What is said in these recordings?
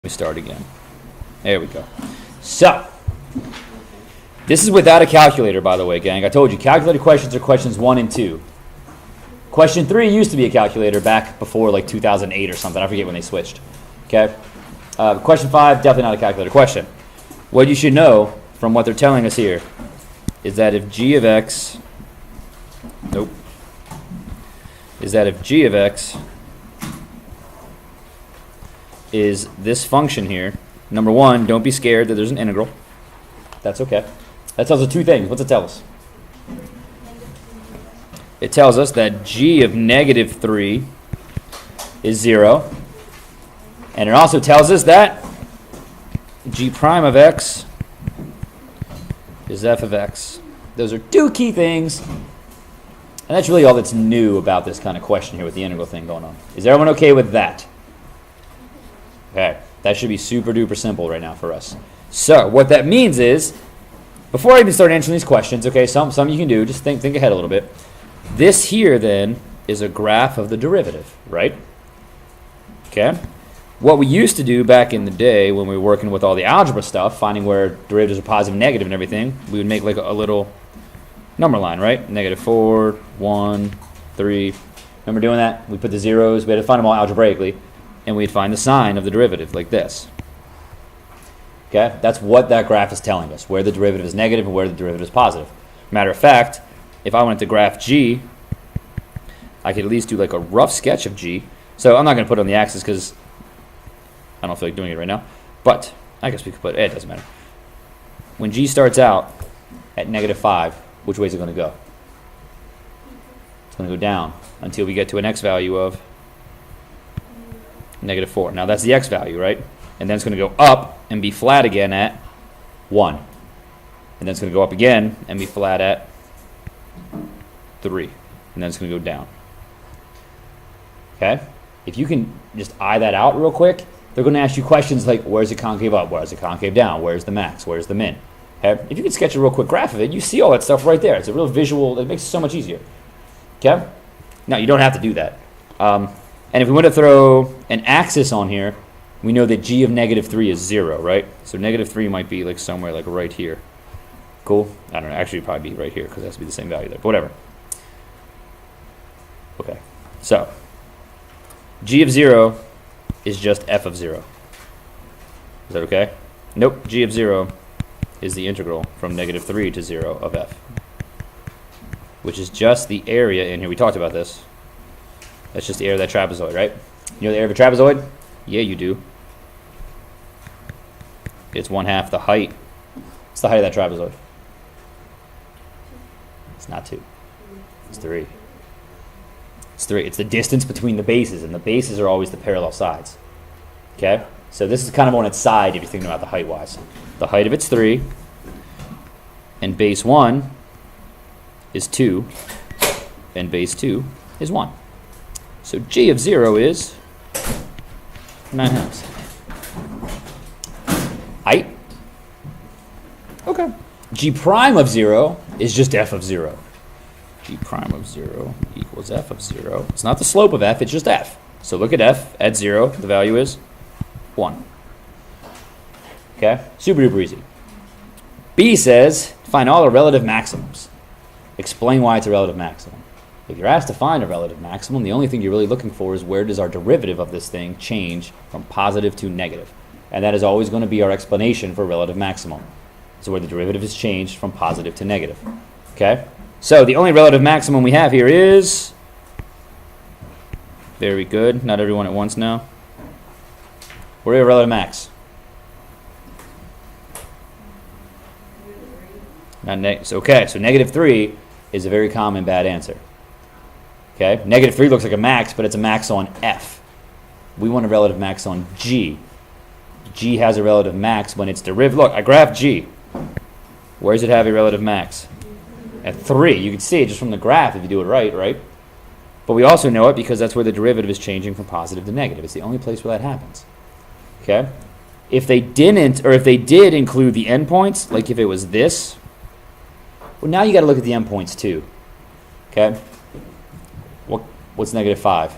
We start again. There we go. So, this is without a calculator, by the way, gang. I told you, calculated questions are questions 1 and 2. Question 3 used to be a calculator back before like 2008 or something. I forget when they switched. Okay? Question 5, definitely not a calculator question. What you should know from what they're telling us here is that if g of x, is this function here, number 1, don't be scared that there's an integral. That's okay. That tells us 2 things. What's it tell us? It tells us that g of negative 3 is 0. And it also tells us that g prime of x is f of x. Those are 2 key things. And that's really all that's new about this kind of question here with the integral thing going on. Is everyone okay with that? Okay, that should be super duper simple right now for us. So what that means is, before I even start answering these questions, okay, some you can do, just think ahead a little bit. This here then is a graph of the derivative, right? Okay. What we used to do back in the day when we were working with all the algebra stuff, finding where derivatives are positive and negative and everything, we would make like a little number line, right? Negative 4, 1, 3. Remember doing that? We put the zeros, we had to find them all algebraically. And we'd find the sign of the derivative, like this. Okay? That's what that graph is telling us, where the derivative is negative and where the derivative is positive. Matter of fact, if I wanted to graph g, I could at least do like a rough sketch of g. So I'm not going to put it on the axis because I don't feel like doing it right now. But I guess we could put it doesn't matter. When g starts out at negative 5, which way is it going to go? It's going to go down until we get to an x value of negative 4. Now that's the x value, right? And then it's going to go up and be flat again at 1. And then it's going to go up again and be flat at 3. And then it's going to go down. Okay? If you can just eye that out real quick, they're going to ask you questions like, where's the concave up? Where's the concave down? Where's the max? Where's the min? Okay? If you can sketch a real quick graph of it, you see all that stuff right there. It's a real visual. It makes it so much easier. Okay? Now, you don't have to do that. And if we want to throw an axis on here, we know that g of negative 3 is 0, right? So negative 3 might be like somewhere like right here. Cool? I don't know. Actually, it'd probably be right here because it has to be the same value there. But whatever. Okay. So g of 0 is just f of 0. Is that okay? Nope. G of 0 is the integral from negative 3 to 0 of f, which is just the area in here. We talked about this. That's just the area of that trapezoid, right? You know the area of a trapezoid? Yeah, you do. It's 1/2 the height. It's the height of that trapezoid. It's not 2. It's 3. It's 3. It's the distance between the bases, and the bases are always the parallel sides. Okay? So this is kind of on its side if you're thinking about the height-wise. The height of it's 3, and base 1 is 2, and base 2 is 1. So g of 0 is 9/2. Height? Okay. G prime of 0 is just f of 0. G prime of 0 equals f of 0. It's not the slope of f, it's just f. So look at f at 0, the value is 1. Okay? Super duper easy. B says, find all the relative maximums. Explain why it's a relative maximum. If you're asked to find a relative maximum, the only thing you're really looking for is where does our derivative of this thing change from positive to negative. And that is always going to be our explanation for relative maximum. So where the derivative is changed from positive to negative. Okay? So the only relative maximum we have here is... Very good. Not everyone at once now. Where are your relative max? Okay, so negative 3 is a very common bad answer. Okay, negative 3 looks like a max, but it's a max on f. We want a relative max on g. G has a relative max when its derivative. Look, I graphed g. Where does it have a relative max? At 3. You can see it just from the graph if you do it right, right? But we also know it because that's where the derivative is changing from positive to negative. It's the only place where that happens. Okay? If they didn't, or if they did include the endpoints, like if it was this, well, now you got to look at the endpoints too. Okay? What's negative 5?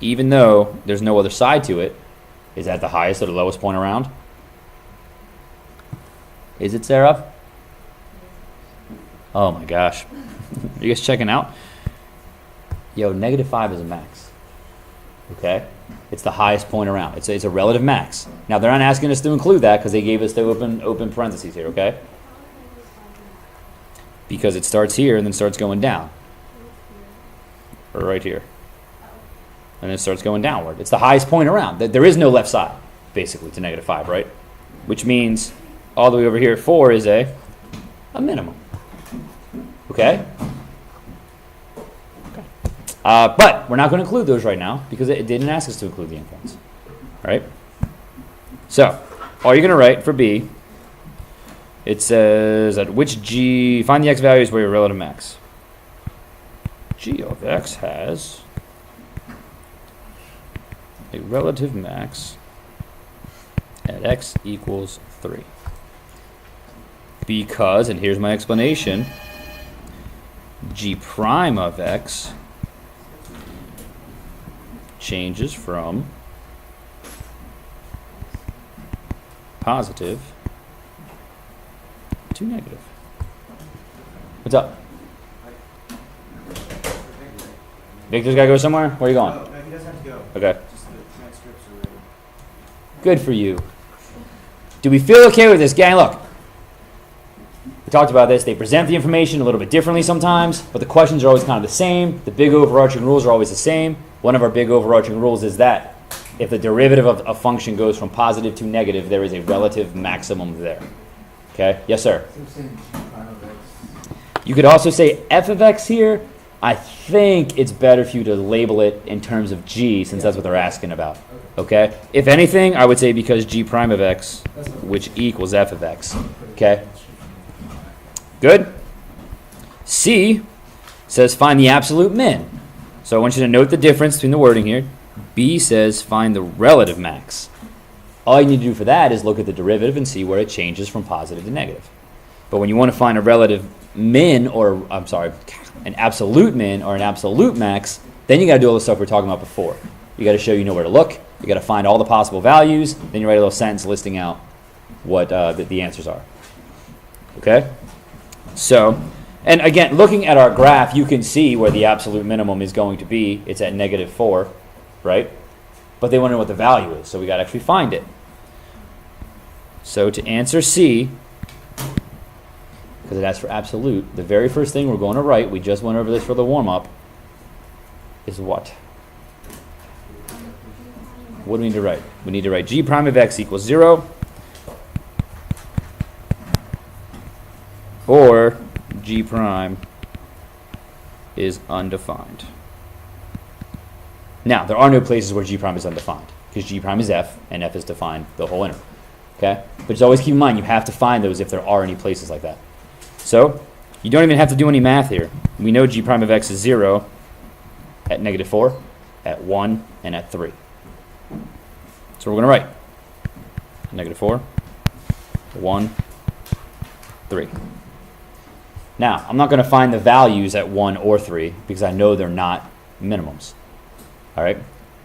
even though there's no other side to it, is at the highest or the lowest point around? Is it, Sarah? Oh my gosh. Are you guys checking out? Yo, -5 is a max. Okay? It's the highest point around. It's a relative max. Now, they're not asking us to include that because they gave us the open parentheses here, okay? Because it starts here and then starts going down. Or right here. And then it starts going downward. It's the highest point around. There is no left side, basically, to -5, right? Which means all the way over here at 4 is a minimum. Okay? But we're not going to include those right now because it didn't ask us to include the endpoints. All right? So, all you're going to write for B, it says at which G, find the X values where your relative max. G of X has a relative max at X equals 3. Because, and here's my explanation, G prime of X changes from positive to negative. What's up? Victor's got to go somewhere? Where are you going? No, he doesn't have to go. Okay. Just the transcripts are ready. Good for you. Do we feel okay with this, gang? Look, we talked about this. They present the information a little bit differently sometimes, but the questions are always kind of the same. The big overarching rules are always the same. One of our big overarching rules is that if the derivative of a function goes from positive to negative, there is a relative maximum there. Okay? Yes, sir? You could also say f of x here. I think it's better for you to label it in terms of g, since that's what they're asking about. Okay? If anything, I would say because g prime of x, which equals f of x. Okay? Good? C says find the absolute min. So I want you to note the difference between the wording here. B says find the relative max. All you need to do for that is look at the derivative and see where it changes from positive to negative. But when you want to find a relative min, or I'm sorry, an absolute min or an absolute max, then you got to do all the stuff we were talking about before. You got to show you know where to look. You got to find all the possible values. Then you write a little sentence listing out what the answers are. Okay? So, and again, looking at our graph, you can see where the absolute minimum is going to be. It's at -4, right? But they want to know what the value is, so we got to actually find it. So to answer C, because it asks for absolute, the very first thing we're going to write, we just went over this for the warm-up, is what? What do we need to write? We need to write g prime of x equals 0, or g prime is undefined. Now, there are no places where g prime is undefined, because g prime is f, and f is defined the whole interval. Okay? But just always keep in mind, you have to find those if there are any places like that. So, you don't even have to do any math here. We know g prime of x is 0 at -4, at 1, and at 3. So we're going to write -4, 1, 3. Now, I'm not going to find the values at 1 or 3 because I know they're not minimums. All right?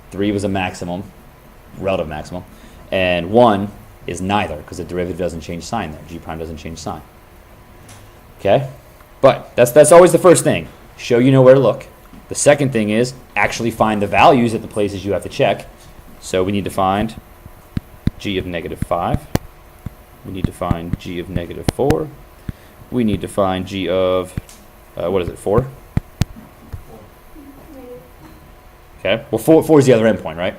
3 was a maximum, relative maximum, and 1 is neither because the derivative doesn't change sign there. G prime doesn't change sign. Okay? But that's always the first thing. Show you know where to look. The second thing is actually find the values at the places you have to check. So we need to find g of -5. We need to find g of -4. We need to find g of, 4? Okay, well 4 is the other endpoint, right?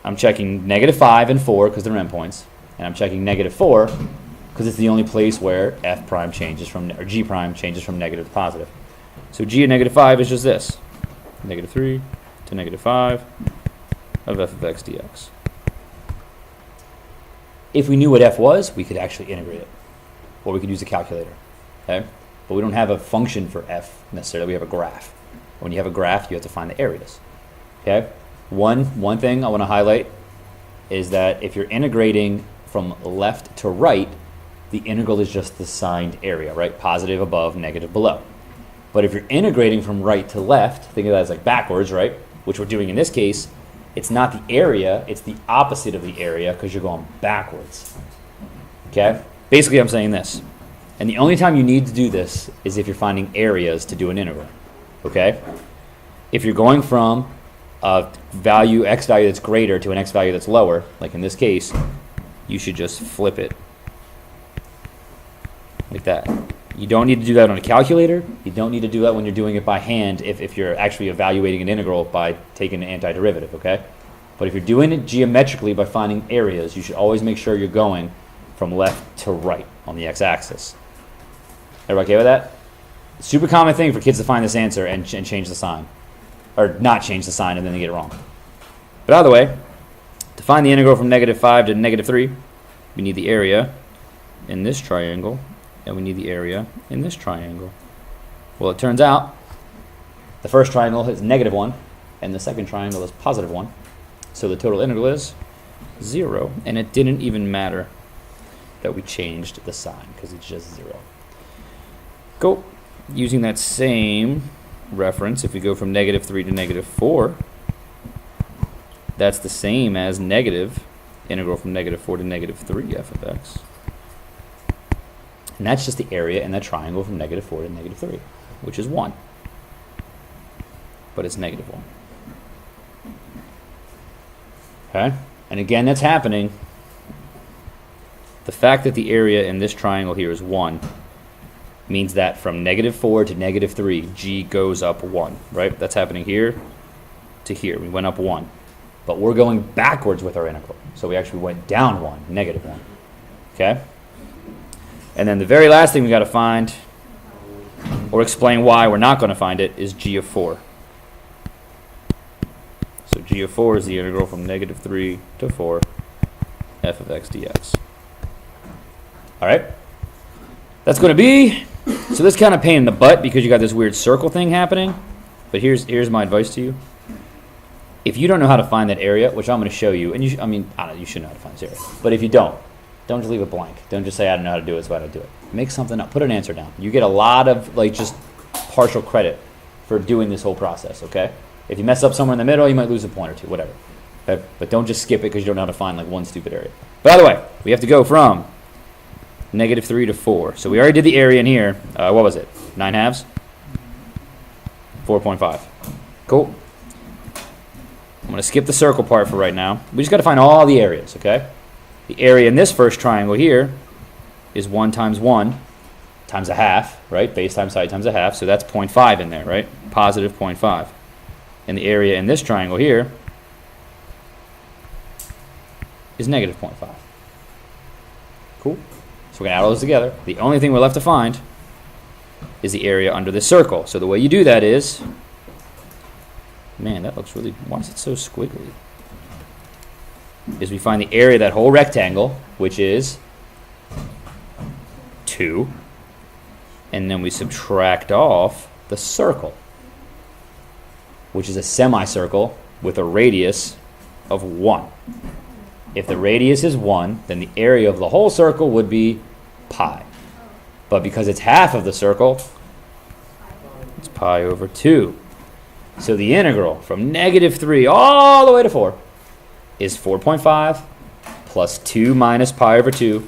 I'm checking -5 and 4 because they're endpoints. And I'm checking -4 because it's the only place where f prime changes from, or g prime changes from negative to positive. So g of -5 is just this. -3 to -5 of f of x dx. If we knew what f was, we could actually integrate it. Or we could use a calculator. Okay? But we don't have a function for f necessarily, we have a graph. When you have a graph, you have to find the areas. Okay? One thing I want to highlight is that if you're integrating from left to right, the integral is just the signed area, right? Positive above, negative below. But if you're integrating from right to left, think of that as like backwards, right? which we're doing in this case, it's not the area, it's the opposite of the area because you're going backwards. Okay? Basically, I'm saying this. And the only time you need to do this is if you're finding areas to do an integral. Okay? If you're going from a value, x value that's greater to an x value that's lower, like in this case, you should just flip it like that. You don't need to do that on a calculator. You don't need to do that when you're doing it by hand if you're actually evaluating an integral by taking an antiderivative, okay? But if you're doing it geometrically by finding areas, you should always make sure you're going from left to right on the x-axis. Everybody okay with that? Super common thing for kids to find this answer and change the sign. Or not change the sign and then they get it wrong. But either way, to find the integral from -5 to -3, we need the area in this triangle, and we need the area in this triangle. Well, it turns out the first triangle is -1, and the second triangle is +1. So the total integral is 0, and it didn't even matter that we changed the sign, because it's just 0. Cool. Using that same reference, if we go from -3 to -4, that's the same as negative integral from -4 to -3 f of x. And that's just the area in that triangle from -4 to -3, which is 1. But it's -1. Okay? And again, that's happening. The fact that the area in this triangle here is 1 means that from -4 to -3, g goes up 1, right? That's happening here to here. We went up 1. But we're going backwards with our integral. So we actually went down 1, -1. Okay? And then the very last thing we got to find, or explain why we're not going to find it, is g of 4. So g of 4 is the integral from -3 to 4 f of x dx. All right? That's going to be, so this kind of pain in the butt because you got this weird circle thing happening. But here's my advice to you. If you don't know how to find that area, which I'm going to show you, and I don't know, you should know how to find this area. But if you don't just leave it blank. Don't just say I don't know how to do it, so I don't do it. Make something up. Put an answer down. You get a lot of just partial credit for doing this whole process, okay? If you mess up somewhere in the middle, you might lose a point or two, whatever. Okay? But don't just skip it because you don't know how to find one stupid area. By the way, we have to go from -3 to 4. So we already did the area in here. What was it? 9/2? 4.5. Cool. I'm going to skip the circle part for right now. We just got to find all the areas, okay? The area in this first triangle here is 1 times 1 times a half, right? Base times height times a half. So that's 0.5 in there, right? Positive 0.5. And the area in this triangle here is -0.5. Cool. So we're going to add all those together. The only thing we're left to find is the area under this circle. So the way you do that is, man, that looks really, why is it so squiggly? Is we find the area of that whole rectangle, which is 2, and then we subtract off the circle, which is a semicircle with a radius of 1. If the radius is 1, then the area of the whole circle would be pi. But because it's half of the circle, it's pi over 2. So the integral from -3 all the way to 4 is 4.5 plus 2 minus pi over 2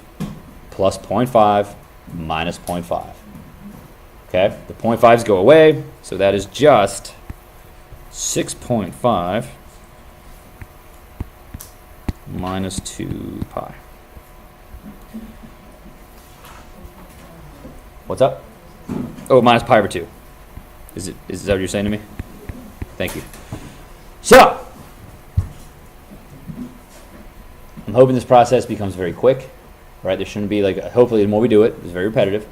plus 0.5 minus 0.5. Okay, the 0.5s go away, so that is just 6.5 minus 2 pi. What's up? Oh, minus pi over 2. Is that what you're saying to me? Thank you. So, I'm hoping this process becomes very quick, right? There shouldn't be hopefully the more we do it, it's very repetitive.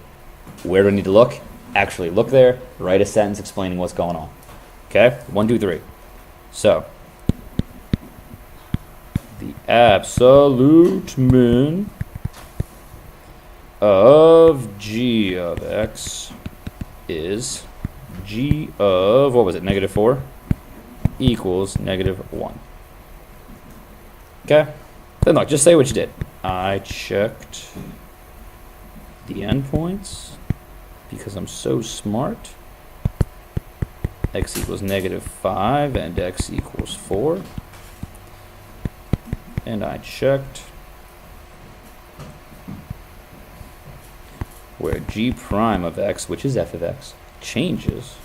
Where do I need to look? Actually look there, write a sentence explaining what's going on. Okay? 1, 2, 3. So, the absolute min of g of x is g of, what was it, -4 equals -1. Okay? Then look, just say what you did. I checked the endpoints because I'm so smart. x equals -5 and x equals 4. And I checked where g prime of x, which is f of x, changes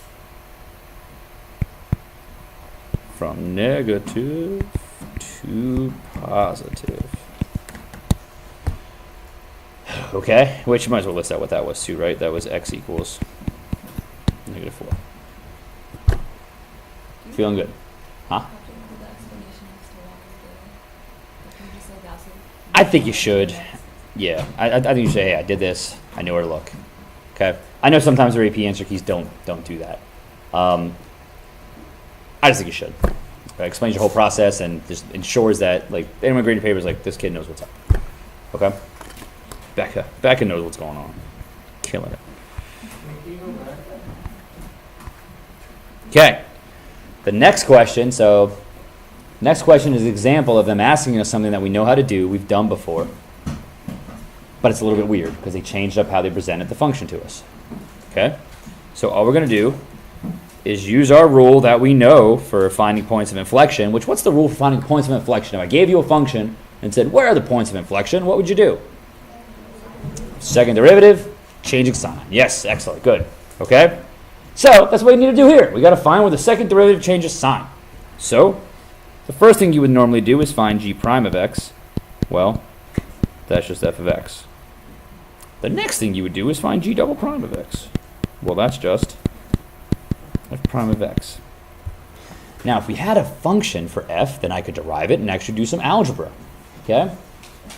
from negative to positive. Okay, which you might as well list out what that was too, right? That was x equals -4. Feeling good? Huh? I think you should. Yeah, I think you should. Hey, I did this. I know where to look. Okay. I know sometimes the AP answer keys don't do that. I just think you should. It explains your whole process and just ensures that like anyone grading papers like this kid knows what's up. Okay. Becca knows what's going on. Killing it. Okay. The next question. So, next question is an example of them asking us something that we know how to do, we've done before, but it's a little bit weird because they changed up how they presented the function to us. Okay? So all we're going to do is use our rule that we know for finding points of inflection, which what's the rule for finding points of inflection? If I gave you a function and said, where are the points of inflection, what would you do? Second derivative, changing sign. Yes, excellent, good. Okay? So that's what we need to do here. We got to find where the second derivative changes sign. So the first thing you would normally do is find g prime of x. Well, that's just f of x. The next thing you would do is find g double prime of x. Well, that's just f prime of x. Now, if we had a function for f, then I could derive it and actually do some algebra. Okay?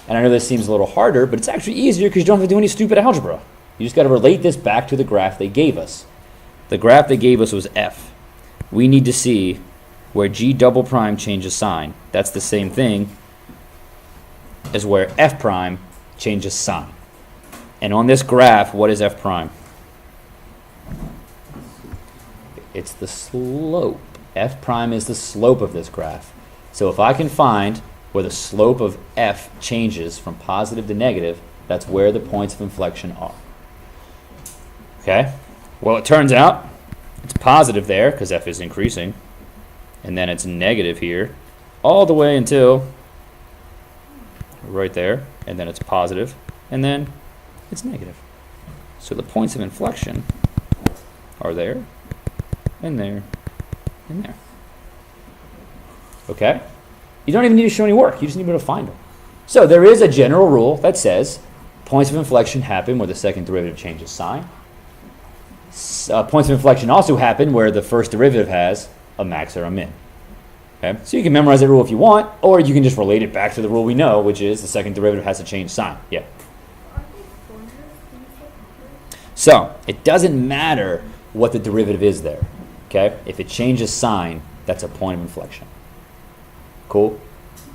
And I know this seems a little harder, but it's actually easier because you don't have to do any stupid algebra. You just got to relate this back to the graph they gave us. The graph they gave us was f. We need to see where g double prime changes sign. That's the same thing as where f prime changes sign. And on this graph, what is f prime? It's the slope. F prime is the slope of this graph. So if I can find where the slope of f changes from positive to negative, that's where the points of inflection are. Okay? Well, it turns out it's positive there because f is increasing. And then it's negative here all the way until right there. And then it's positive. And then it's negative. So the points of inflection are there, and there, and there. Okay? You don't even need to show any work. You just need to be able to find them. So there is a general rule that says points of inflection happen where the second derivative changes sign. Points of inflection also happen where the first derivative has a max or a min. Okay? So you can memorize that rule if you want, or you can just relate it back to the rule we know, which is the second derivative has to change sign. Yeah. So it doesn't matter what the derivative is there. Okay? If it changes sign, that's a point of inflection. Cool?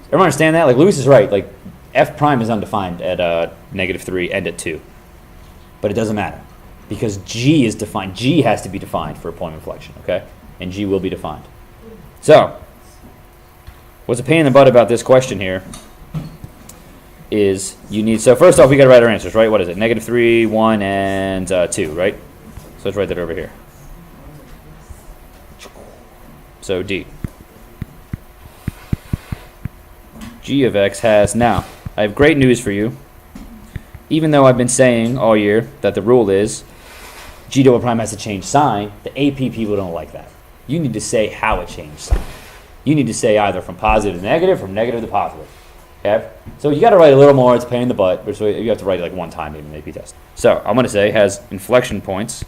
Everyone understand that? Like Lewis is right. Like f prime is undefined at -3 and at 2. But it doesn't matter. Because g is defined. G has to be defined for a point of inflection. Okay? And g will be defined. So, what's a pain in the butt about this question here is you need, so first off we got to write our answers, right? What is it? -3, 1, and 2, right? So let's write that over here. So D. G of x has, now, I have great news for you. Even though I've been saying all year that the rule is G double prime has to change sign, the AP people don't like that. You need to say how it changed sign. You need to say either from positive to negative, from negative to positive. Okay? So you got to write a little more. It's a pain in the butt. So you have to write it like one time maybe in the AP test. So I'm going to say has inflection points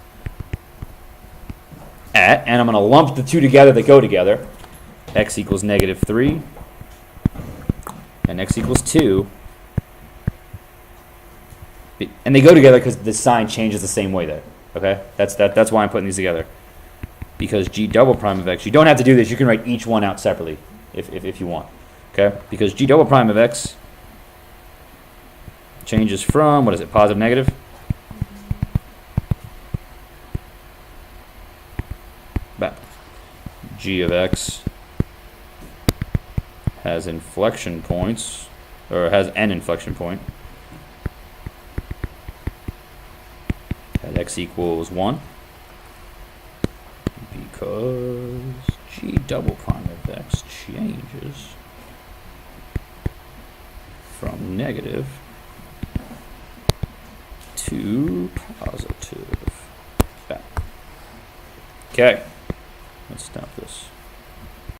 at, and I'm going to lump the two together that go together. X equals -3 and x equals 2. And they go together because the sign changes the same way there. Okay? That's why I'm putting these together. Because G double prime of x, you don't have to do this. You can write each one out separately if you want. Okay? Because G double prime of x changes from, what is it, positive, negative? Back. G of x has inflection points, or has an inflection point at x equals 1. Because G double prime of x changes from negative to positive. Okay, let's dump this.